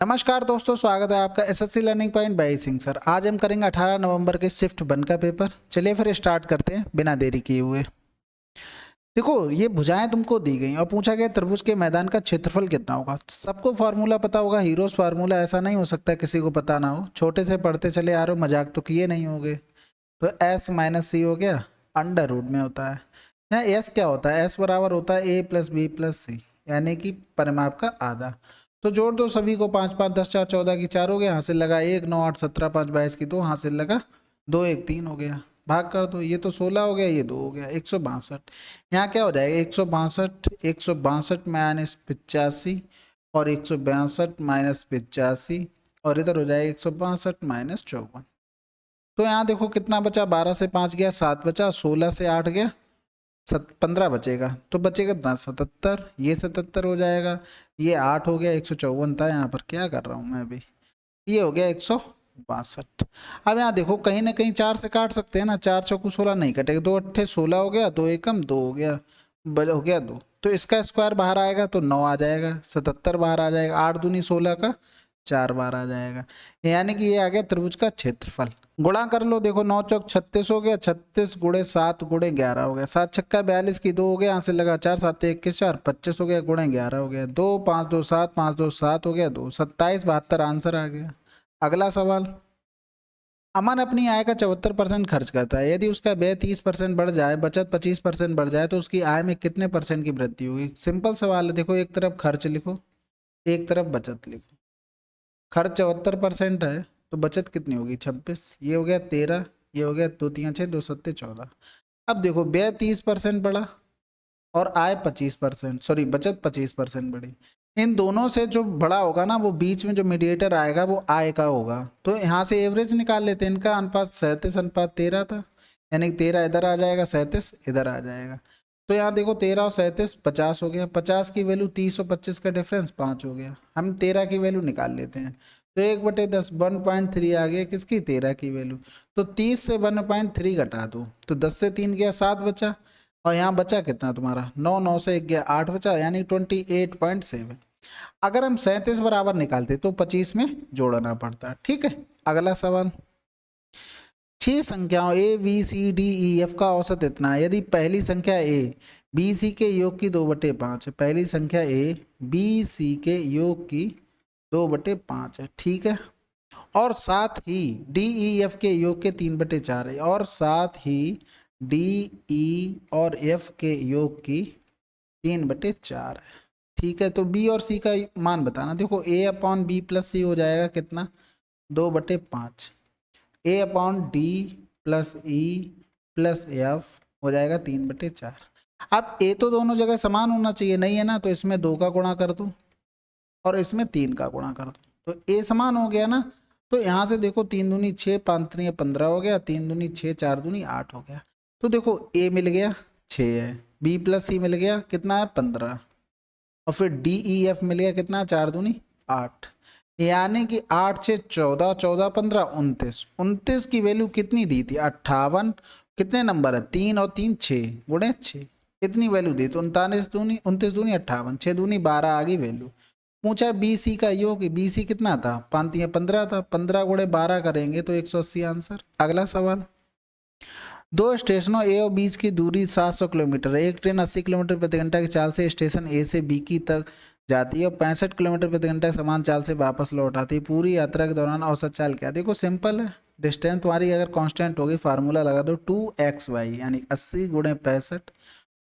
नमस्कार दोस्तों, स्वागत है आपका SSC learning point by Singh sir. आज हम करेंगे 18 नवंबर के शिफ्ट 1 का पेपर। चलिए फिर स्टार्ट करते हैं बिना देरी किए हुए। देखो, ये भुजाएं तुमको दी गई और पूछा गया त्रिभुज के मैदान का क्षेत्रफल कितना होगा। सबको फार्मूला पता होगा, हीरोज फार्मूला, ऐसा नहीं हो सकता किसी को पता ना हो। छोटे से पढ़ते चले आ रहे हो, मजाक तो किए नहीं होगे। तो एस माइनस सी हो गया, अंडर रूट में होता है। यहाँ एस क्या होता है? एस बराबर होता है ए प्लस बी प्लस सी, यानी कि परिमाप का आधा। तो जोड़ दो सभी को, 5 5 10 4 14 की 4 हो गया, हासिल लगा 1 9 8 17 5 22 की 2, हासिल लगा 2 1 3 हो गया। भाग कर दो, ये तो 16 हो गया, ये 2 हो गया, 162। यहाँ क्या हो जाएगा? 162 माइनस 85 और 162 माइनस 85, और इधर हो जाएगा 162 माइनस 54। तो यहाँ देखो कितना बचा, 12 से 5 गया 7 बचा, 16 से 8 गया 15 बचेगा। तो बचेगा कितना? 77। ये 77 हो जाएगा, ये 8 हो गया, 154 था यहाँ पर। क्या कर रहा हूँ मैं अभी? ये हो गया 162। अब यहाँ देखो कहीं ना कहीं 4 से काट सकते हैं ना, 4 चौकू 16 नहीं कटेगा, 2 अट्ठे 16 हो गया, 2 एकम 2 हो गया, हो गया 2। तो इसका स्क्वायर बाहर आएगा तो 9 आ जाएगा, 77 बाहर आ जाएगा, 8 दूनी 16 का 4 बार आ जाएगा। यानी कि ये आ गया त्रिभुज का क्षेत्रफल। गुणा कर लो, देखो 9 चौक 36 हो गया, 36 गुणे 7 गुणे 11 हो गया, 7 छक्का 42 की 2 हो गया, यहाँ से लगा 4 7 21 4 25 हो गया, गुणे 11 हो गया, 2 5 2 7 5 2 7 हो गया, 2 27 72 आंसर आ गया। अगला सवाल। अमन अपनी आय का 74% खर्च करता है। यदि उसका व्यय 30% बढ़ जाए, बचत 25% बढ़ जाए, तो उसकी आय में कितने परसेंट की वृद्धि होगी? सिंपल सवाल है। देखो, एक तरफ खर्च लिखो, एक तरफ बचत लिखो। खर्च 74% है तो बचत कितनी होगी? 26। ये हो गया 13, ये हो गया 2 3 6 2 7 14। अब देखो, व्यय 30% बढ़ा और आय 25%, सॉरी बचत 25% बढ़ी। इन दोनों से जो बड़ा होगा ना, वो बीच में जो मीडिएटर आएगा वो आय का होगा। तो यहाँ से एवरेज निकाल लेते हैं। इनका अनुपात 37:13 था, यानी 13 इधर आ जाएगा, 37 इधर आ जाएगा। तो यहाँ देखो 13 और 37 50 हो गया, 50 की वैल्यू 30 और 25 का डिफरेंस 5 हो गया। हम 13 की वैल्यू निकाल लेते हैं। तो 1/10 1.3 आ गया, किसकी? 13 की वैल्यू। तो 30 से 1.3 घटा दो, तो 10 से 3 गया 7 बचा, और यहाँ बचा कितना तुम्हारा? 9 9 से 1 गया 8 बचा, यानी 28.7। अगर हम 37 बराबर निकालते तो 25 में जोड़ना पड़ता। ठीक है, अगला सवाल। 6 संख्याओं A B C D E F का औसत इतना है। यदि पहली संख्या ए बी सी के योग की 2/5 है, पहली संख्या ए बी सी के योग की 2/5 है, ठीक है, और साथ ही डी ई एफ के योग के 3/4 है, और साथ ही डी ई और एफ के योग की 3/4 है, ठीक है। तो बी और सी का मान बताना। देखो, A upon B plus C हो जाएगा कितना? 2/5। A upon D plus E plus F हो जाएगा 3/4। अब ए तो दोनों जगह समान होना चाहिए, नहीं है ना, तो इसमें 2 का गुणा कर दूं और इसमें 3 का गुणा कर दूं, तो ए समान हो गया ना। तो यहाँ से देखो 3 दूनी 6 5 3 15 हो गया, 3 दूनी 6 4 दूनी 8 हो गया। तो देखो ए मिल गया 6 है, बी प्लस सी मिल गया कितना है? 15, और फिर डी ई एफ मिल गया कितना? 4 दूनी 8, यानी कि 8 6 14 14 15 29। 29 की वैल्यू कितनी दी थी? 58। कितने नंबर है? 3 और 3 6 गुणे 6, इतनी वैल्यू दी। तो 29 दूनी 58, 6 दूनी 12 आ गई वैल्यू। पूछा बी सी का योग, बी सी कितना था? 5 3 15 था, 15 गुणे 12 करेंगे तो 180 आंसर। अगला सवाल। दो स्टेशनों ए और बीच की दूरी 700 किलोमीटर है। एक ट्रेन 80 किलोमीटर प्रति घंटा की चाल से स्टेशन ए से बी की तक जाती है और 65 किलोमीटर प्रति घंटा समान चाल से वापस लौट आती है। पूरी यात्रा के दौरान औसत चाल क्या? देखो सिंपल है, डिस्टेंस तुम्हारी अगर कांस्टेंट होगी, फार्मूला लगा दो 2xy, यानी 80 गुणे 65,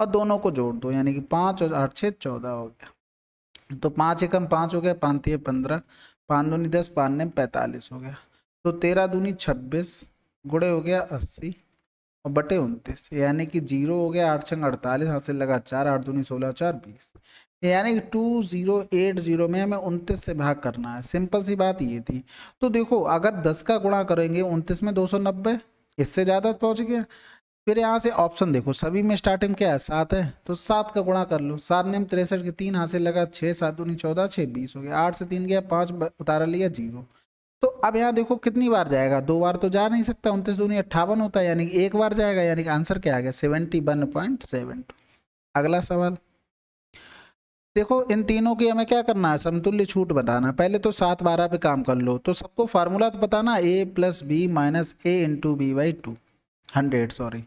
और दोनों को जोड़ दो, यानी कि 5 और 8 6 14 हो गया। तो 5 एकम 5 हो गया, 5 3 15, 5 दूनी 10, 5 9 45 हो गया। तो 13 दूनी 26 गुणे हो गया 80 और बटे 29, यानी कि 0 हो गया, 8 छंग 48, हासिल लगा 4, 8 दूनी 16 4 20, यानी कि 2080 में हमें 29 से भाग करना है। सिंपल सी बात ये थी। तो देखो, अगर 10 का गुणा करेंगे 29 में 290, इससे ज़्यादा पहुंच गया। फिर यहाँ से ऑप्शन देखो, सभी में स्टार्टिंग क्या है? 7 है, तो 7 का गुणा कर लो। 7 नेम 63 की 3, हासिल लगा 6, 7 दूनी 14 6 20 हो गया। 8 से 3 गया 5, उतारा लिया 0। तो अब यहाँ देखो कितनी बार जाएगा? 2 बार तो जा नहीं सकता, 29 दूनी 58 होता है, यानी कि 1 बार जाएगा, यानी कि आंसर क्या आ गया? 71.72। अगला सवाल। देखो इन तीनों की हमें क्या करना है, समतुल्य छूट बताना। पहले तो 7/12 पे काम कर लो। तो सबको फार्मूला तो बताना, a plus b minus a into b by 100 sorry.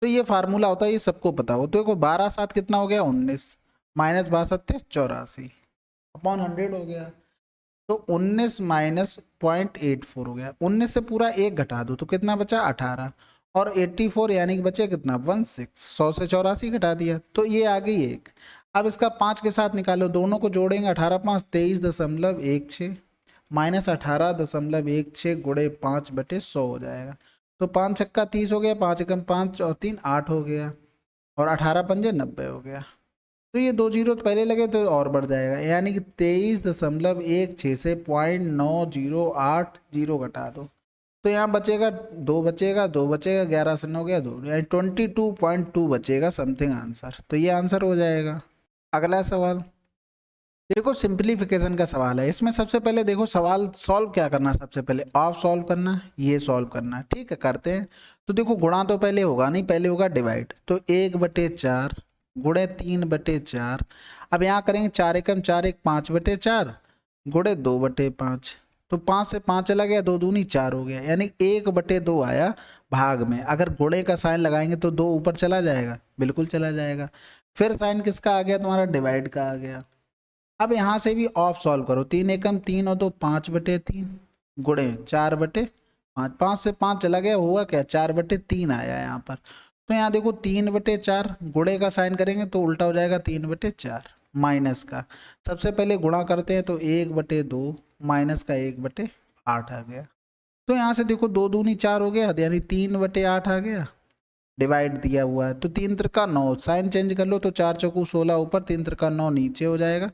तो ये फार्मूला होता है, ये सबको पता हो। तो देखो 12×7 कितना हो गया 19, माइनस 62 84 अपॉन 100 हो गया। तो 19 माइनस 0.84 हो गया। 19 से पूरा एक घटा दो तो कितना बचा 18, और 84 यानी कि बचे कितना 16। 100 से 84 घटा दिया तो ये आ गई एक। अब इसका 5 के साथ निकालो, दोनों को जोड़ेंगे, 18 5 23.16 माइनस 18.16 गुणे 5/100 हो जाएगा। तो 5 छक्का 30 हो गया, 5 एकम 5 और 3 8 हो गया, और 18 पंजे 90 हो गया। तो ये 2 जीरो पहले लगे तो और बढ़ जाएगा, यानी कि 23.16 से 0.9080 घटा दो तो यहाँ बचेगा 2, बचेगा 2, बचेगा 11 से 9 गया 2, यानी 22.2 बचेगा समथिंग आंसर। तो ये आंसर हो जाएगा। अगला सवाल देखो, सिंप्लीफिकेशन का सवाल है। इसमें सबसे पहले देखो सवाल सॉल्व क्या करना है, सबसे पहले ऑफ सॉल्व करना है, ये सॉल्व करना है। ठीक है, करते हैं। तो देखो गुणा तो पहले होगा नहीं, पहले होगा डिवाइड। तो 1/4 गुणे 3/4। अब यहाँ करेंगे 4 एकम 4 1 5/4 गुणे 2/5। तो 5 से 5 चला गया, 2 दूनी 4 हो गया, यानी 1/2 आया भाग में। अगर गुणे का साइन लगाएंगे तो 2 ऊपर चला जाएगा, बिल्कुल चला जाएगा। फिर साइन किसका आ गया तुम्हारा, डिवाइड का आ गया। अब यहाँ से भी ऑफ सॉल्व करो, 3 एकम 3 और 2 5/3 गुणे 4/5। 5 से 5 चला गया, हुआ क्या 4/3 आया यहाँ पर। तो यहाँ देखो 3/4 गुणे का साइन करेंगे तो उल्टा हो जाएगा 3/4 माइनस का। सबसे पहले गुणा करते हैं तो 1/2 माइनस का 1/8 आ गया। तो यहाँ से देखो 2 दूनी 4 हो गया, यानी 3/8 आ गया। डिवाइड दिया हुआ है तो 3 त्रिका 9, साइन चेंज कर लो तो 4 चौकू 16 ऊपर, 3 त्रिका 9 नीचे हो जाएगा,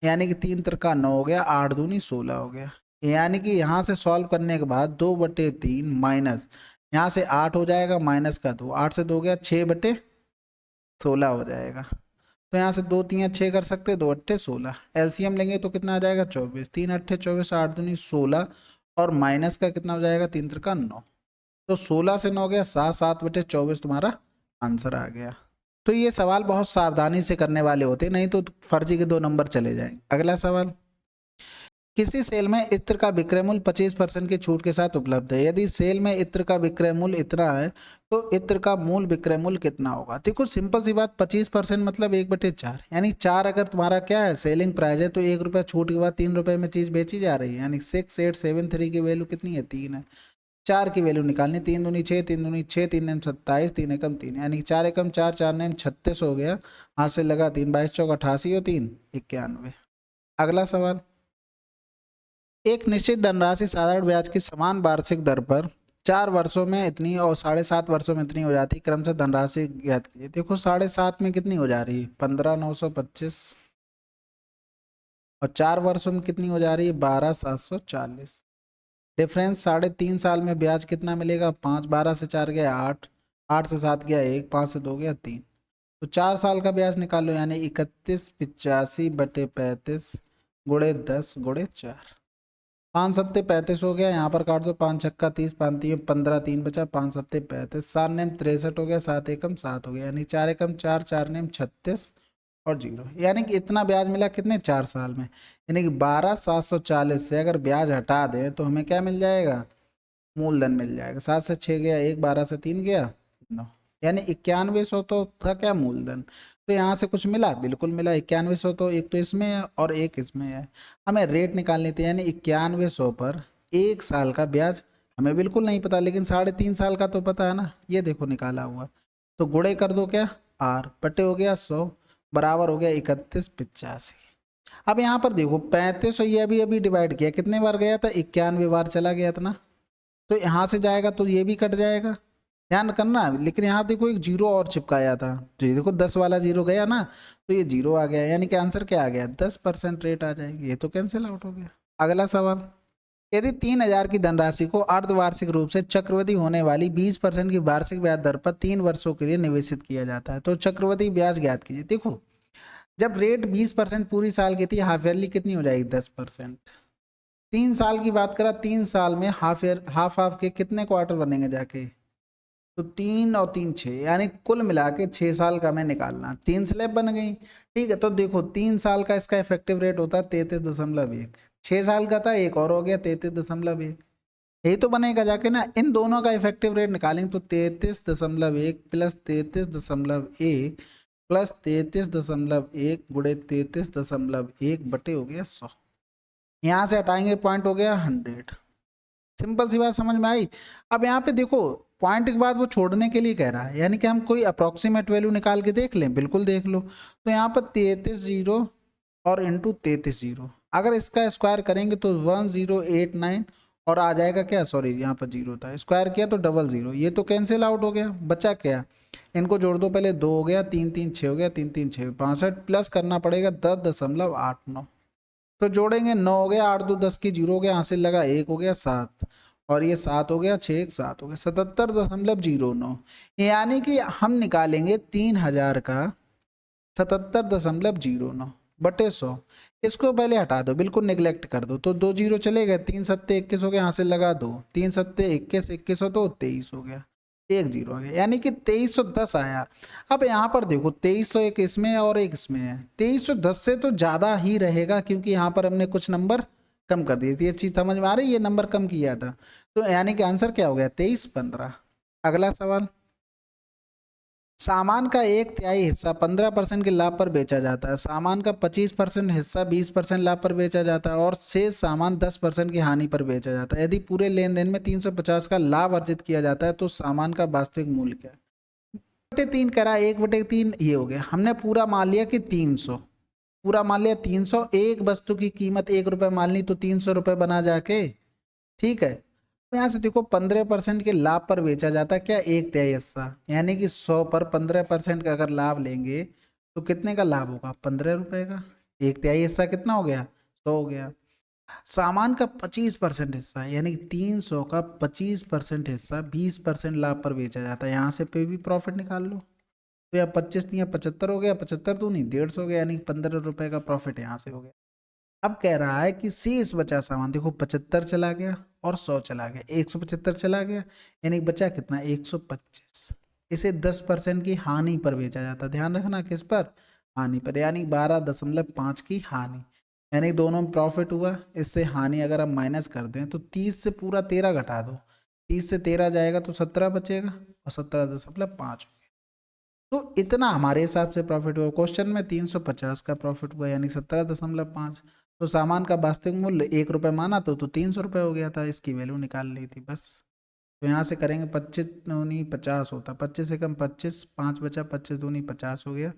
यानी कि 3 त्रिका 9 हो गया, 8 दूनी 16 हो गया। यानी कि यहाँ से सॉल्व करने के बाद 2/3 माइनस यहाँ से 8 हो जाएगा, माइनस का 2, 8 से 2 गया 6/16 हो जाएगा। तो यहाँ से 2 3 6 कर सकते, 2 8 16, एलसीएम लेंगे तो कितना आ जाएगा 24, 3 8 24, 8 दूनी 16, और माइनस का कितना हो जाएगा 3 त्रिका 9। तो 16 से 9 गया 7, 7/24 तुम्हारा आंसर आ गया। तो ये सवाल बहुत सावधानी से करने वाले होते, नहीं तो फर्जी के 2 नंबर चले जाएंगे। अगला सवाल, किसी सेल में इत्र का विक्रय मूल्य 25% की छूट के साथ उपलब्ध है। यदि सेल में इत्र का विक्रय मूल्य इतना है तो इत्र का मूल विक्रय मूल्य कितना होगा। देखो सिंपल सी बात, 25% मतलब 1/4, यानी 4 अगर तुम्हारा क्या है सेलिंग प्राइस है तो 1 रुपया छूट के बाद 3 रुपये में चीज़ बेची जा रही है, यानी 6873 की वैल्यू कितनी है 3 है। 4 की वैल्यू निकालनी, 3 दूनी 6, 3 दूनी 6, 3 नेम 27, 3 एकम 3, यानी 4 एकम 4, 4 नेम 36 हो गया। हाथ से लगा 3 22 चौक 88 और 3 91। अगला सवाल, एक निश्चित धनराशि साधारण ब्याज की समान वार्षिक दर पर 4 वर्षों में इतनी और 7.5 वर्षों में इतनी हो जाती है, क्रमशः धनराशि ज्ञात कीजिए। देखो 7.5 में कितनी हो जा रही है 15,925, और 4 वर्षों में कितनी हो जा रही है 12,740। डिफरेंस 3.5 साल में ब्याज कितना मिलेगा 5, 12 से 4 गया 8, 8 से 7 गया 1, 5 से 2 गया 3। तो 4 साल का ब्याज निकालो, यानी 3185/35 गुणे 10 गुणे 4। 5 सत्ते 35 हो गया, यहाँ पर काट दो, 5 छक्का 30, 5 3 15, 3 बचा, 5 सत्ते 35, 7 नेम 63 हो गया, 7 एकम 7 हो गया, यानी 4 एकम 4, 4 नेम 36 और 0, यानी कि इतना ब्याज मिला कितने 4 साल में। यानी कि 12,740 से अगर ब्याज हटा दें तो हमें क्या मिल जाएगा, मूलधन मिल जाएगा। 7 से 6 गया 1, 12 से 3 गया 9, यानी 9100 तो था क्या मूलधन। तो यहाँ से कुछ मिला, बिल्कुल मिला 9100। तो एक तो इसमें है और एक इसमें है। हमें रेट निकालनी थी, यानी 9100 पर 1 साल का ब्याज हमें बिल्कुल नहीं पता, लेकिन 3.5 साल का तो पता है ना, ये देखो निकाला हुआ। तो गुणे कर दो क्या, आर बटे हो गया 100 बराबर हो गया 3185। अब यहाँ पर देखो 35, ये अभी अभी डिवाइड किया, कितने बार गया था 91 बार चला गया था ना। तो यहाँ से जाएगा तो ये भी कट जाएगा, ध्यान करना। लेकिन यहाँ देखो एक जीरो और चिपकाया था, तो ये देखो 10 वाला जीरो गया ना, तो ये जीरो आ गया, यानी कि आंसर क्या आ गया 10% रेट आ जाएगी, ये तो कैंसिल आउट हो गया। अगला सवाल, यदि 3,000 की धनराशि को अर्धवार्षिक रूप से चक्रवृद्धि होने वाली 20% की वार्षिक ब्याज दर पर 3 वर्षों के लिए निवेशित किया जाता है तो चक्रवृद्धि ब्याज ज्ञात कीजिए। देखो जब रेट 20% पूरी साल की थी, हाफ ईयरली कितनी हो जाएगी 10%। 3 साल की बात करा, 3 साल में हाफ ईयर हाफ के कितने क्वार्टर बनेंगे जाके, तो 3 और 3 6, यानी कुल मिला के 6 साल का हमें निकालना। 3 स्लैब बन गई, ठीक है। तो देखो 3 साल का इसका इफेक्टिव रेट होता है 33.1, 6 साल का था एक और हो गया 33.1, यही तो बनेगा जाके ना। इन दोनों का इफेक्टिव रेट निकालेंगे तो 33.1 प्लस 33.1 प्लस 33.1 गुणे 33.1 बटे हो गया 100। यहाँ से हटाएंगे पॉइंट हो गया 100। सिंपल सी बात समझ में आई। अब यहाँ पे देखो पॉइंट के बाद वो छोड़ने के लिए कह रहा है, यानी कि हम कोई अप्रोक्सीमेट वैल्यू निकाल के देख लें, बिल्कुल देख लो। तो यहाँ पर 33 जीरो और इंटू 33 जीरो, अगर इसका स्क्वायर करेंगे तो 1089 और आ जाएगा क्या, सॉरी यहाँ पर जीरो था, स्क्वायर किया तो 00, ये तो कैंसिल आउट हो गया, बचा क्या, इनको जोड़ दो पहले, 2 हो गया, 3 3 6 हो गया, 3 3 6 65 प्लस करना पड़ेगा 10.89, तो जोड़ेंगे 9 हो गया, 8 2 10 की जीरो हो गया, हासिल लगा 1 हो गया 7 और ये 7 हो गया 6 1 7 हो गया 77.09, यानी कि हम निकालेंगे 3000 का 77.09 बटे 100। इसको पहले हटा दो, बिल्कुल निगलेक्ट कर दो, तो 2 जीरो चले गए, 3 सत्ते 21 हो गया, हासिल लगा 2, 3 सत्ते 21 21 हो तो 23 हो गया, 1 जीरो आ गया, यानी कि 2310 आया। अब यहाँ पर देखो 2301 इसमें और एक इसमें है, 2310 से तो ज़्यादा ही रहेगा, क्योंकि यहाँ पर हमने कुछ नंबर कम कर दिए थे, ये चीज़ समझ में आ रही है, ये नंबर कम किया था, तो यानी कि आंसर क्या हो गया 2315। अगला सवाल, सामान का 1/3 हिस्सा 15% के लाभ पर बेचा जाता है, सामान का 25% हिस्सा 20% लाभ पर बेचा जाता है और शेष सामान 10% की हानि पर बेचा जाता है। यदि पूरे लेन देन में 350 का लाभ अर्जित किया जाता है तो सामान का वास्तविक मूल्य क्या है। 1/3 करा, 1/3 ये हो गया, हमने पूरा मान लिया कि 300, पूरा मान लिया 300, एक वस्तु की कीमत 1 रुपये मान ली तो 300 रुपये बना जाके, ठीक है। यहाँ से देखो 15% के लाभ पर बेचा जाता है क्या, 1/3 हिस्सा, यानी कि 100 पर 15% का अगर लाभ लेंगे तो कितने का लाभ होगा, 15 रुपए का, 1/3 हिस्सा कितना हो गया, 100 हो गया। सामान का 25% हिस्सा, यानी कि 300 का 25% हिस्सा 20% लाभ पर बेचा जाता है, यहाँ से पे भी प्रॉफिट निकाल लो, तो या 25 नहीं 75 हो गया, 75 तो नहीं 150 हो गया, यानी 15 रुपए का प्रॉफिट यहाँ से हो गया। अब कह रहा है कि शेष बचा सामान, देखो 75 चला गया और 100 चला गया, 175 चला गया, यानी बचा कितना 125, इसे 10% की हानि पर बेचा जाता है, ध्यान रखना किस पर, हानि पर, यानी 12.5 की हानि, यानी दोनों में प्रॉफिट हुआ, इससे हानि अगर हम माइनस कर दें तो 30 से पूरा 13 घटा दो, 30 से 13 जाएगा तो 17 बचेगा और 17.5, तो इतना हमारे हिसाब से प्रॉफिट हुआ। क्वेश्चन में 350 का प्रॉफिट हुआ, यानी 17.5, तो सामान का वास्तविक मूल्य 1 रुपये माना तो 300 रुपये हो गया था, इसकी वैल्यू निकाल ली थी बस। तो यहाँ से करेंगे 25 दूनी 50 होता, 25 से कम 25, 5 बचा, 25 दूनी 50 हो गया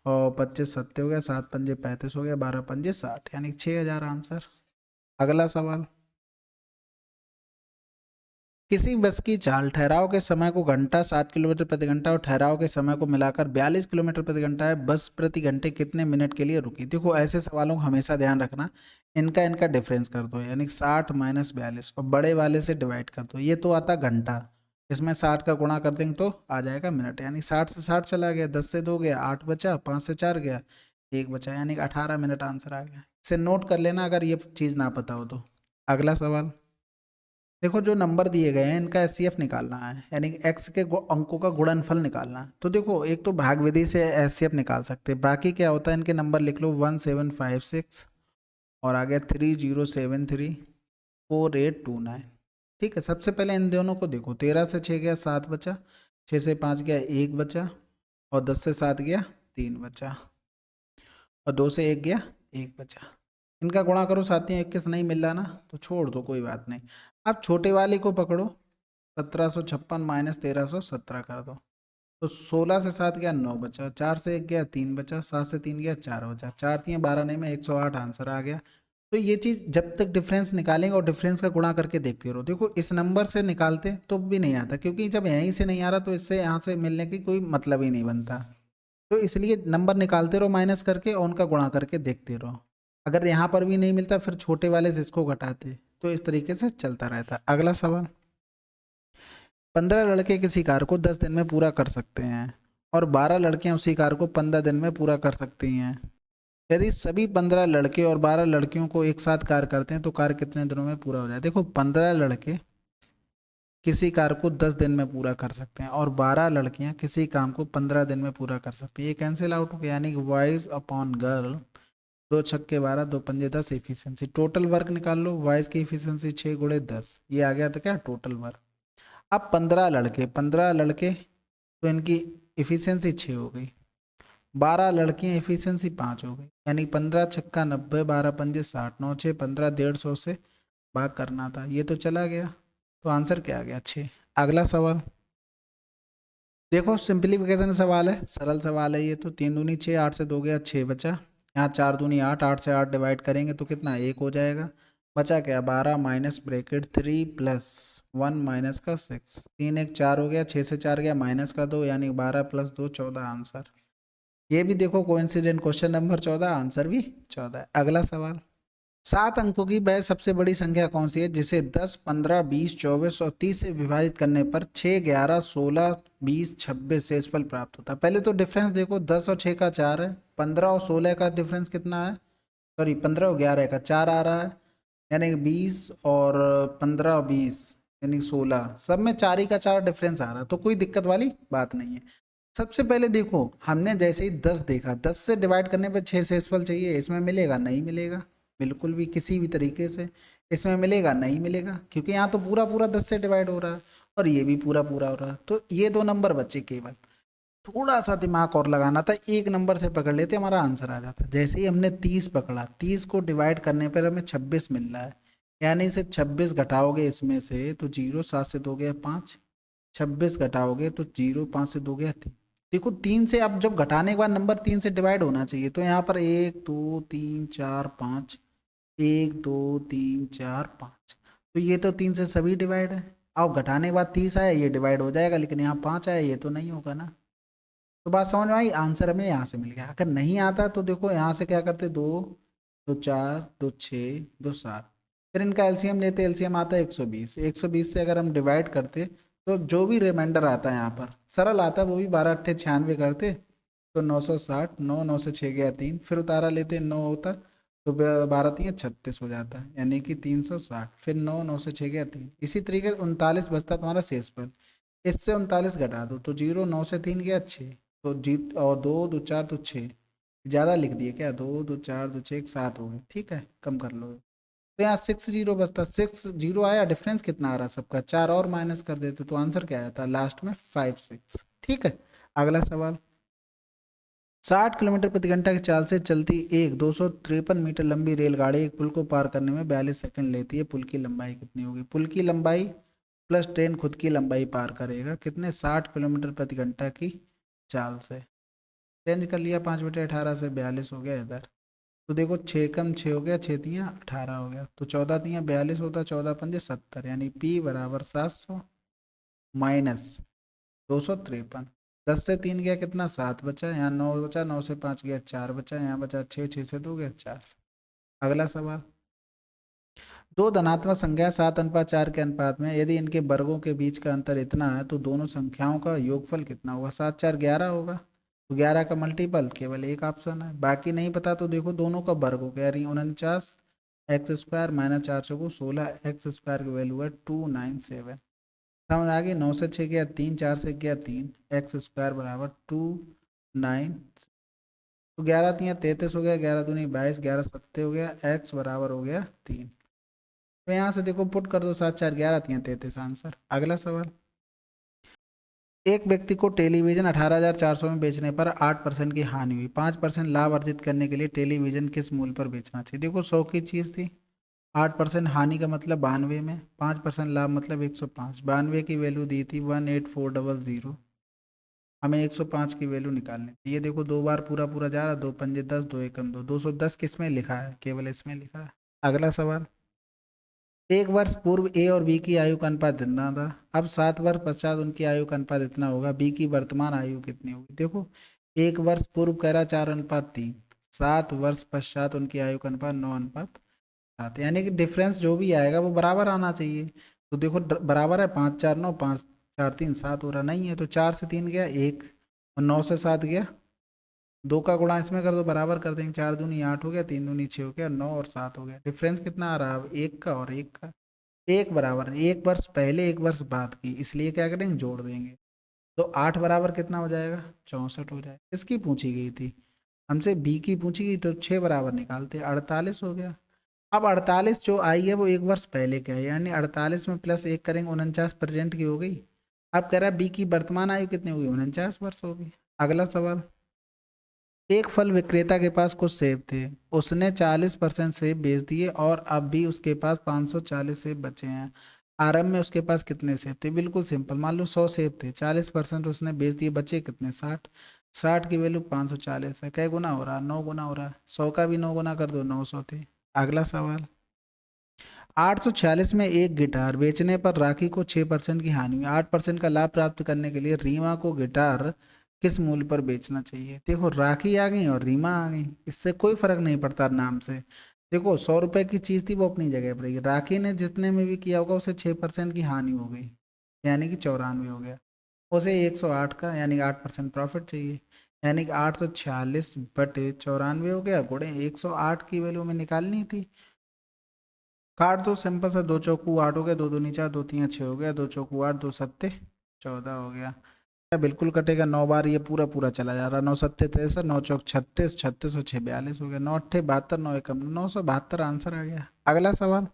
और 25 सत्ते हो गया, 7 पंजे 35 हो गया, 12 पंजे 60, यानी 6000 आंसर। अगला सवाल, किसी बस की चाल ठहराव के समय को घंटा 7 किलोमीटर प्रति घंटा और ठहराव के समय को मिलाकर 42 किलोमीटर प्रति घंटा है, बस प्रति घंटे कितने मिनट के लिए रुकी। देखो ऐसे सवालों को हमेशा ध्यान रखना, इनका डिफरेंस कर दो, यानी 60 माइनस 42 और बड़े वाले से डिवाइड कर दो, ये तो आता घंटा, इसमें 60 का गुणा कर देंगे तो आ जाएगा मिनट, यानी 60 से 60 चला गया, 10 से 2 गया, 8 बचा, 5 से 4 गया, 1 बचा, यानी 18 मिनट आंसर आ गया। इसे नोट कर लेना अगर ये चीज़ ना पता हो तो। अगला सवाल, देखो जो नंबर दिए गए हैं इनका एचसीएफ निकालना है, यानी एक्स के अंकों का गुणनफल निकालना है। तो देखो एक तो भाग विधि से एचसीएफ निकाल सकते हैं, बाकी क्या होता है इनके नंबर लिख लो 1756 और आ गया 30734829, ठीक है। सबसे पहले इन दोनों को देखो, 13 से 6 गया 7 बचा, 6 से 5 गया 1 बचा और 10 से 7 गया 3 बचा और 2 से 1 गया 1 बचा। इनका गुणा करो, साथियों 21 नहीं मिल रहा ना तो छोड़ दो, कोई बात नहीं। अब छोटे वाले को पकड़ो, 1756 माइनस 1317 कर दो, तो 16 से 7 गया 9 बचा, 4 से 1 गया 3 बचा, 7 से 3 गया 4 बचा, 4 3 12 नहीं में 108 आंसर आ गया। तो ये चीज़ जब तक डिफरेंस निकालेंगे और डिफरेंस का गुणा करके देखते रहो, देखो इस नंबर से निकालते तो भी नहीं आता, क्योंकि जब यहीं से नहीं आ रहा तो इससे यहाँ से मिलने की कोई मतलब ही नहीं बनता, तो इसलिए नंबर निकालते रहो माइनस करके और उनका गुणा करके देखते रहो। अगर यहाँ पर भी नहीं मिलता फिर छोटे वाले से इसको घटाते, तो इस तरीके से चलता रहता। अगला सवाल, 15 लड़के किसी कार्य को 10 दिन में पूरा कर सकते हैं और 12 लड़कियां उसी कार्य को 15 दिन में पूरा कर सकती हैं। यदि सभी 15 लड़के और 12 लड़कियों को एक साथ कार्य करते हैं तो कार्य कितने दिनों में पूरा हो जाए। देखो 15 लड़के किसी कार्य को 10 दिन में पूरा कर सकते हैं और 12 लड़कियां किसी काम को 15 दिन में पूरा कर सकती हैं। ये कैंसिल आउट हो गया, यानी कि बॉयज अपॉन गर्ल, 2 छक्के 12 2 पंजे 10 एफिशिएंसी। टोटल वर्क निकाल लो, बॉयज की एफिशिएंसी 6 × 10, ये आ गया था क्या टोटल वर्क। अब 15 लड़के तो इनकी एफिशिएंसी 6 हो गई, 12 लड़कियां एफिशिएंसी 5 हो गई, यानी 15 छक्का 90, 12 पंजे 60, 9 6 15, 150 से भाग करना था, ये तो चला गया, तो आंसर क्या आ गया 6। अगला सवाल देखो, सिंप्लीफिकेशन सवाल है, सरल सवाल है ये तो। 3 दूनी 6, 8 से 2 गया 6 बचा, यहाँ 4 दूनी 8, 8 से 8 डिवाइड करेंगे तो कितना 1 हो जाएगा, बचा क्या 12 माइनस ब्रैकेट 3 प्लस 1 माइनस का 6, 3 1 4 हो गया, 6 से 4 गया माइनस का 2, यानी 12 + 2 14 आंसर। ये भी देखो कोइंसिडेंट क्वेश्चन नंबर 14, आंसर भी 14। अगला सवाल, 7 अंकों की वह सबसे बड़ी संख्या कौन सी है जिसे 10 15 20 24 और 30 से विभाजित करने पर 6 11 16 20 26 शेषफल प्राप्त होता है। पहले तो डिफरेंस देखो, 10 और 6 का 4 है, 15 और 16 का डिफरेंस कितना है, सॉरी 15 और 11 का 4 आ रहा है, यानी कि 20 और 15 और 20 यानी 16, सब में 4 ही का 4 डिफरेंस आ रहा है, तो कोई दिक्कत वाली बात नहीं है। सबसे पहले देखो, हमने जैसे ही 10 देखा, 10 से डिवाइड करने पर 6 शेषफल चाहिए, इसमें मिलेगा नहीं मिलेगा, बिल्कुल भी किसी भी तरीके से इसमें मिलेगा नहीं मिलेगा, क्योंकि यहाँ तो पूरा पूरा 10 से डिवाइड हो रहा है और ये भी पूरा पूरा हो रहा है, तो ये 2 नंबर बचे केवल। थोड़ा सा दिमाग और लगाना था, 1 नंबर से पकड़ लेते हमारा आंसर आ जाता। जैसे ही हमने 30 पकड़ा, 30 को डिवाइड करने पर हमें 26 मिल रहा है, यानी इसे 26 घटाओगे इसमें से तो 0, 7 से 2 गया 5, 26 घटाओगे तो 0, 5 से 2 गया 3। देखो 3 से अब जब घटाने के बाद नंबर 3 से डिवाइड होना चाहिए, तो यहाँ पर 1 2 3 4 5, 1 2 3 4 5, तो ये तो 3 से सभी डिवाइड है। अब घटाने के बाद 30 आया, ये डिवाइड हो जाएगा, लेकिन यहाँ 5 आया, ये तो नहीं होगा ना। तो बात समझ में आई, आंसर हमें यहाँ से मिल गया। अगर नहीं आता तो देखो यहाँ से क्या करते, 2 2 4 2 6 2 7, फिर इनका एलसीएम लेते, एलसीएम आता है 120, 120 से अगर हम डिवाइड करते तो जो भी रिमाइंडर आता है यहाँ पर सरल आता है, वो भी 12 8 96 करते, तो 960, 9 9 से 6 गया 3, फिर उतारा लेते 9 होता, तो 12 3 36 हो जाता है, यानी कि 360, फिर 9 9 से 6 गया 3, इसी तरीके से 39 बचता तुम्हारा शेषफल। इससे 39 घटा दो तो 0, 9 से 3 गया 6, तो जीत और 2 2 4 तो 6, ज़्यादा लिख दिए क्या, 2 2 4 2 6 7 हो गए, ठीक है कम कर लो। तो यहाँ 6 0 बचता, 6 0 आया, डिफरेंस कितना आ रहा सबका 4, और माइनस कर देते तो आंसर क्या आया था लास्ट में 5 6, ठीक है। अगला सवाल, 60 किलोमीटर प्रति घंटा की चाल से चलती एक 253 मीटर लंबी रेलगाड़ी एक पुल को पार करने में 42 सेकंड लेती है, पुल की लंबाई कितनी होगी। पुल की लंबाई प्लस ट्रेन खुद की लंबाई पार करेगा कितने, 60 किलोमीटर प्रति घंटा की चाल से। चेंज कर लिया, 5/18 से 42 हो गया इधर, तो देखो 6 कम 6 हो गया, 6 तियाँ 18 हो गया, तो 14 तियाँ 42 होता, 14 पंजे 70, यानी P बराबर 700 माइनस 253। 10 से 3 गया कितना 7 बचा, यहाँ 9 बचा, 9 से 5 गया 4 बचा, यहाँ बचा 6, 6 से 2 गया 4। अगला सवाल, दो धनात्मक संख्या 7:4 के अनुपात में यदि इनके वर्गों के बीच का अंतर इतना है तो दोनों संख्याओं का योगफल कितना होगा। 7 4 11 होगा, तो 11 का मल्टीपल केवल एक ऑप्शन है, बाकी नहीं पता, तो देखो दोनों का वर्ग हो गया, 49 x² माइनस 4 16 x² की वैल्यू है 297। समझ आ गई, 9 से 6 गया 3, 4 से गया 3, x² बराबर 29, तो 11 3 33 हो गया, 11 दूनी 22, 11 सत्ते हो गया, x बराबर हो गया 3। तो यहाँ से देखो पुट कर दो, 7 4 11 3 33 आंसर। अगला सवाल, एक व्यक्ति को टेलीविजन 18,400 में बेचने पर 8% की हानि हुई, 5% लाभ अर्जित करने के लिए टेलीविजन किस मूल्य पर बेचना चाहिए। देखो 100 की चीज़ थी, 8% हानि का मतलब 92 में, 5% लाभ मतलब 105, 92 की वैल्यू दी थी 18400, हमें 105 की वैल्यू निकालनी थी। ये देखो 2 बार पूरा पूरा जा रहा, 2 पंजे 10, 2 एकम 2, 210 किस में लिखा है, केवल इसमें लिखा है। अगला सवाल, एक वर्ष पूर्व ए और बी की आयु का अनुपात इतना था, अब 7 वर्ष पश्चात उनकी आयु का अनुपात इतना होगा, बी की वर्तमान आयु कितनी होगी। देखो 1 वर्ष पूर्व कह रहा 4:3, 7 वर्ष पश्चात उनकी आयु का अनुपात 9:7, यानी कि डिफरेंस जो भी आएगा वो बराबर आना चाहिए। तो देखो बराबर है, 5 4 9, 5 4 3 7 हो रहा नहीं है, तो 4 से 3 गया 1 और 9 से 7 गया 2 का गुणा इसमें कर दो, बराबर कर देंगे, 4 दूनी 8 हो गया, 3 दूनी 6 हो गया, 9 और 7 हो गया, डिफरेंस कितना आ रहा है अब 1 का और 1 का, एक बराबर, एक वर्ष पहले एक वर्ष बाद की, इसलिए क्या करेंगे, जोड़ देंगे। तो 8 बराबर कितना हो जाएगा, 64 हो जाएगा। किसकी पूछी गई थी, हमसे बी की पूछी गई, तो 6 बराबर निकालते, 48 हो गया। अब 48 जो आई है वो एक वर्ष पहले का है, यानी 48 में प्लस एक करेंगे 49% की हो गई। अब कह रहा है बी की वर्तमान आयु कितनी होगी, 49 वर्ष होगी। अगला सवाल, एक फल विक्रेता के पास कुछ सेब थे, उसने 40% सेब बेच दिए और अब भी उसके पास 540 सेब बचे हैं। आरंभ में उसके पास कितने सेब थे, बिल्कुल सिंपल, मान लो 100 सेब थे, 40% उसने बेच दिए, बचे कितने, 60। 60 की वैल्यू 540 है, कै गुना हो रहा, 9 गुना हो रहा, 100 का भी 9 गुना कर दो, 900 थे। अगला सवाल, 846 में एक गिटार बेचने पर राखी को 6% की हानि हुई, 8% का लाभ प्राप्त करने के लिए रीमा को गिटार किस मूल्य पर बेचना चाहिए। देखो राखी आ गई और रीमा आ गई, इससे कोई फर्क नहीं पड़ता नाम से। देखो 100 रुपए की चीज थी वो अपनी जगह पर रही, राखी ने जितने में भी किया होगा उसे 6% की हानि हो गई, यानी कि 94 हो गया। उसे 108 का यानी कि 8% प्रॉफिट चाहिए, यानी कि 846/94 हो गया, गुणे 108 की वैल्यू में निकालनी थी। काट दो सिंपल सा, 2 चौकू 8 हो गया, 2 दूनी 4, 2 तियां 6 हो गया, 2 चौकू 8, 2 सत्ते 14 हो गया। बिल्कुल कटेगा, 9 बार ये पूरा पूरा चला जा रहा, 9 सत्ते 63, 9 चौक 36, 36 और 6 42 हो गया, 9 अट्ठे 72, 9 एकम 972 आंसर आ गया। अगला सवाल,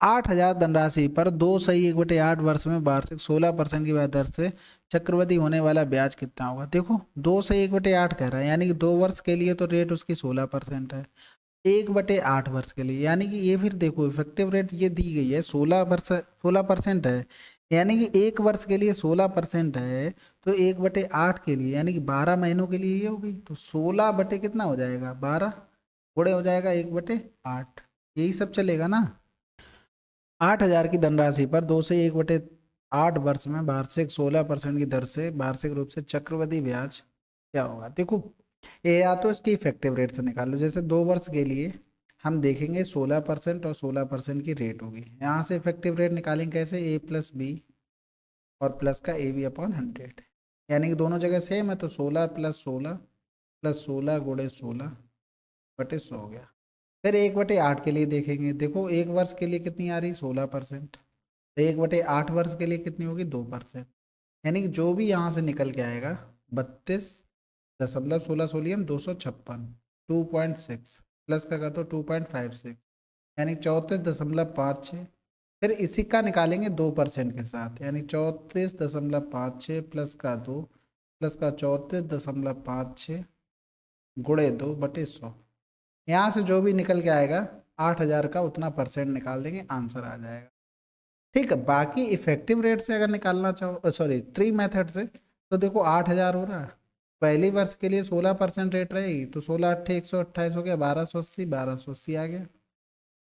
8,000 धनराशि पर 2/8 वर्ष में वार्षिक 16% की ब्याज दर से चक्रवृद्धि होने वाला ब्याज कितना होगा। देखो 2/8 कह रहा है, यानी कि 2 वर्ष के लिए तो रेट उसकी 16% है, 1/8 वर्ष के लिए, यानी कि ये फिर देखो इफेक्टिव रेट ये दी गई है 16% है, यानी कि 1 वर्ष के लिए 16% है, तो 1/8 के लिए यानी कि 12 महीनों के लिए ये होगी, तो 16 बटे कितना हो जाएगा, 12, गुणे हो जाएगा 1/8, यही सब चलेगा ना। 8,000 की धनराशि पर 2/8 वर्ष में वार्षिक 16% की दर से वार्षिक रूप से चक्रवृद्धि ब्याज क्या होगा। देखो ये या तो इसकी इफेक्टिव रेट से निकाल लो, जैसे 2 वर्ष के लिए हम देखेंगे 16% और 16% की रेट होगी, यहाँ से इफेक्टिव रेट निकालेंगे कैसे, A+B और प्लस का AB/100, यानी कि दोनों जगह सेम है, तो 16+16 गुणे 16/100 हो गया। फिर 1/8 के लिए देखेंगे, देखो 1 वर्ष के लिए कितनी आ रही, 16%, 1/8 वर्ष के लिए कितनी होगी, 2%, यानी कि जो भी यहाँ से निकल के आएगा 32.16 256, 2.6 प्लस का कर दो 2.56, यानी 34.56। फिर इसी का निकालेंगे 2% के साथ, यानी 34.56 प्लस का 2 प्लस का 34.56 गुणे 2/100, यहाँ से जो भी निकल के आएगा 8,000 का उतना परसेंट निकाल देंगे, आंसर आ जाएगा। ठीक है, बाकी इफेक्टिव रेट से अगर निकालना चाहो, सॉरी ट्री मेथड से, तो देखो 8,000 हो रहा है, पहली वर्ष के लिए 16% रेट रहेगी, तो 16 8 128 हो गया, 1280, 1280 आ गया।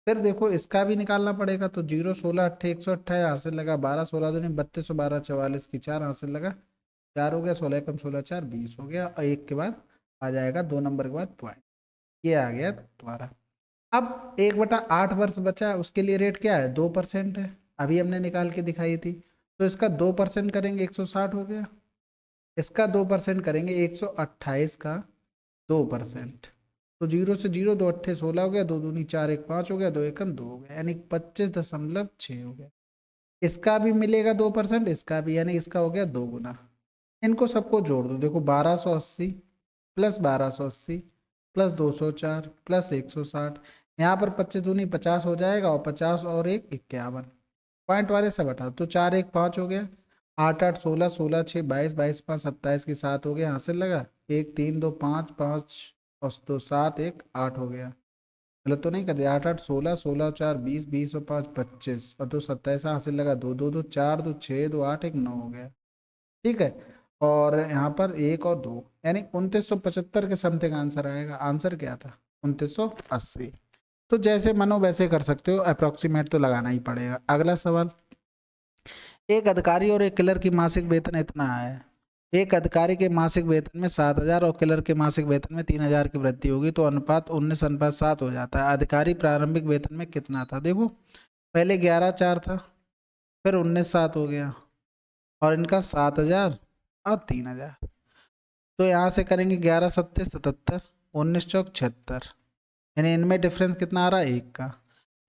फिर देखो इसका भी निकालना पड़ेगा, तो 0 16 8 128 हासिल लगा, 12 16 32 32 12 44 की 4 हासिल लगा, 4 हो गया, 16 एकम 16 4 20 हो गया, और एक के बाद आ जाएगा 2 नंबर के बाद पॉइंट, ये आ गया तुम्हारा। अब 1/8 वर्ष बचा है, उसके लिए रेट क्या है, 2% है, अभी हमने निकाल के दिखाई थी, तो इसका 2% करेंगे 160 हो गया, इसका 2% करेंगे 128 का 2%, तो 0 से 0 2 अट्ठे 16 हो गया, 2 दूनी 4 1 5 हो गया, 2 एकम 2 हो गया, यानी 25.6 हो गया। इसका भी मिलेगा 2%, इसका भी, यानी इसका हो गया 2 गुना। इनको सबको जोड़ दो, देखो 1280 प्लस 1280 प्लस 204 प्लस 160, यहाँ पर 25 दूनी 50 हो जाएगा, और 50 और 1 51, पॉइंट वाले सब हटा, तो 4 1 5 हो गया, 8 8 16 16 6 22 22 5 27 की 7 हो गया, हासिल लगा 1 3 2 5 5 और 2 7 1 8 हो गया, गलत तो नहीं कर दिया, 8 8 16 16 4 20 20 और 5 25 और 2 27 हासिल लगा, 2 2 2 4 2 6 2 8 1 9 हो गया। ठीक है, और यहाँ पर 1 और 2, यानी 2975 के समथिंग आंसर आएगा। आंसर क्या था, 2980। तो जैसे मनो वैसे कर सकते हो, अप्रोक्सीमेट तो लगाना ही पड़ेगा। अगला सवाल, एक अधिकारी और एक क्लर्क की मासिक वेतन इतना है, एक अधिकारी के मासिक वेतन में 7,000 और क्लर्क के मासिक वेतन में 3,000 की वृद्धि होगी, तो अनुपात 19:7 हो जाता है। अधिकारी प्रारंभिक वेतन में कितना था, देखो पहले 11,4 था, फिर 19,7 हो गया, और इनका 7,000 और 3,000, तो यहाँ से करेंगे 11 सत्ते 77, 19 चौक 76, यानी इनमें डिफरेंस कितना आ रहा है, 1 का,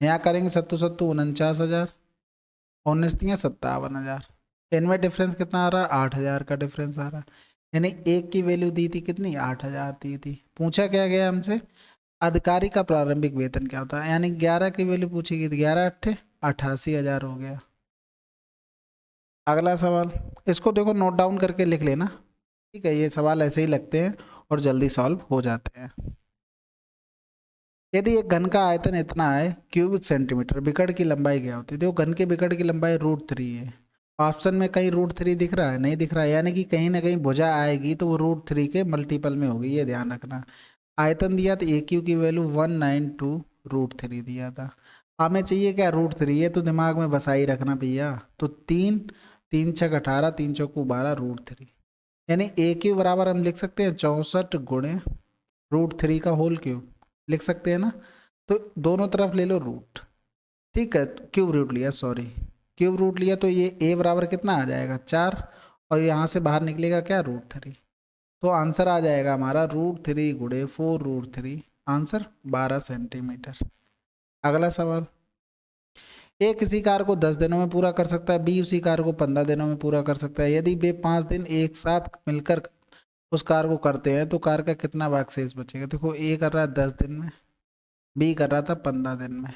यहाँ करेंगे सत्तू सत्तू 49,000, 57,000। इनमें डिफरेंस कितना आ रहा है? 8,000 का डिफरेंस आ रहा है। यानी एक की वैल्यू दी थी कितनी? 8,000 दी थी। पूछा क्या गया हमसे? अधिकारी का प्रारंभिक वेतन क्या होता है, यानी 11 की वैल्यू पूछी गई, 11 अट्ठे 88,000 हो गया। अगला सवाल, इसको देखो नोट डाउन करके लिख लेना, ठीक है। ये सवाल ऐसे ही लगते हैं और जल्दी सॉल्व हो जाते हैं। यदि एक घन का आयतन इतना है क्यूबिक सेंटीमीटर, बिकट की लंबाई क्या होती है? देखो घन के बिकट की लंबाई √3 है। ऑप्शन में कहीं √3 दिख रहा है? नहीं दिख रहा है, यानी कि कहीं ना कहीं भुजा आएगी तो वो √3 के मल्टीपल में होगी, ये ध्यान रखना। आयतन दिया तो ए क्यू की वैल्यू 192√3 दिया था। हमें चाहिए क्या? √3। ये तो दिमाग में बसा ही रखना भैया। तो 3 3 छक 18, 3 चौकू 12 √3, यानी ए क्यू बराबर हम लिख सकते हैं 64 गुणे √3 का होल क्यूब, लिख सकते हैं ना। तो दोनों तरफ ले लो रूट, ठीक है। क्यूब रूट लिया, सॉरी क्यूब रूट लिया, तो ये ए बराबर कितना आ जाएगा? 4, और यहाँ से बाहर निकलेगा क्या? √3। तो आंसर आ जाएगा हमारा √3 गुणे 4√3, आंसर 12 सेंटीमीटर। अगला सवाल, ए किसी कार्य को 10 दिनों में पूरा कर सकता है, बी उसी कार्य को 15 दिनों में पूरा कर सकता है। यदि वे 5 दिन एक साथ मिलकर उस कार्य को करते हैं तो कार्य का कितना भाग शेष बचेगा? देखो ए कर रहा है 10 दिन में, बी कर रहा था 15 दिन में,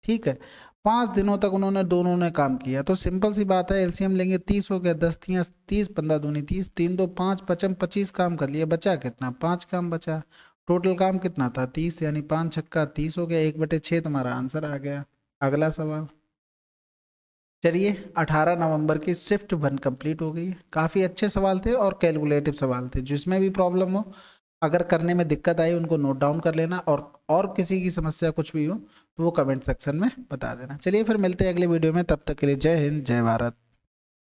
ठीक है। 5 दिनों तक उन्होंने दोनों ने काम किया, तो सिंपल सी बात है, एलसीएम लेंगे 30 हो गया, 10 तियां 30, 15 दूनी 30, 3 2 5, 55 25 काम कर लिए, बचा कितना? 5 काम बचा। टोटल काम कितना था? 30, यानी 5 छक्का 30 हो गया, 1/6 तुम्हारा आंसर आ गया। अगला सवाल, चलिए 18 नवंबर की शिफ्ट 1 कंप्लीट हो गई है। काफ़ी अच्छे सवाल थे और कैलकुलेटिव सवाल थे। जिसमें भी प्रॉब्लम हो, अगर करने में दिक्कत आई, उनको नोट डाउन कर लेना, और किसी की समस्या कुछ भी हो तो वो कमेंट सेक्शन में बता देना। चलिए फिर मिलते हैं अगले वीडियो में, तब तक के लिए जय हिंद जय भारत।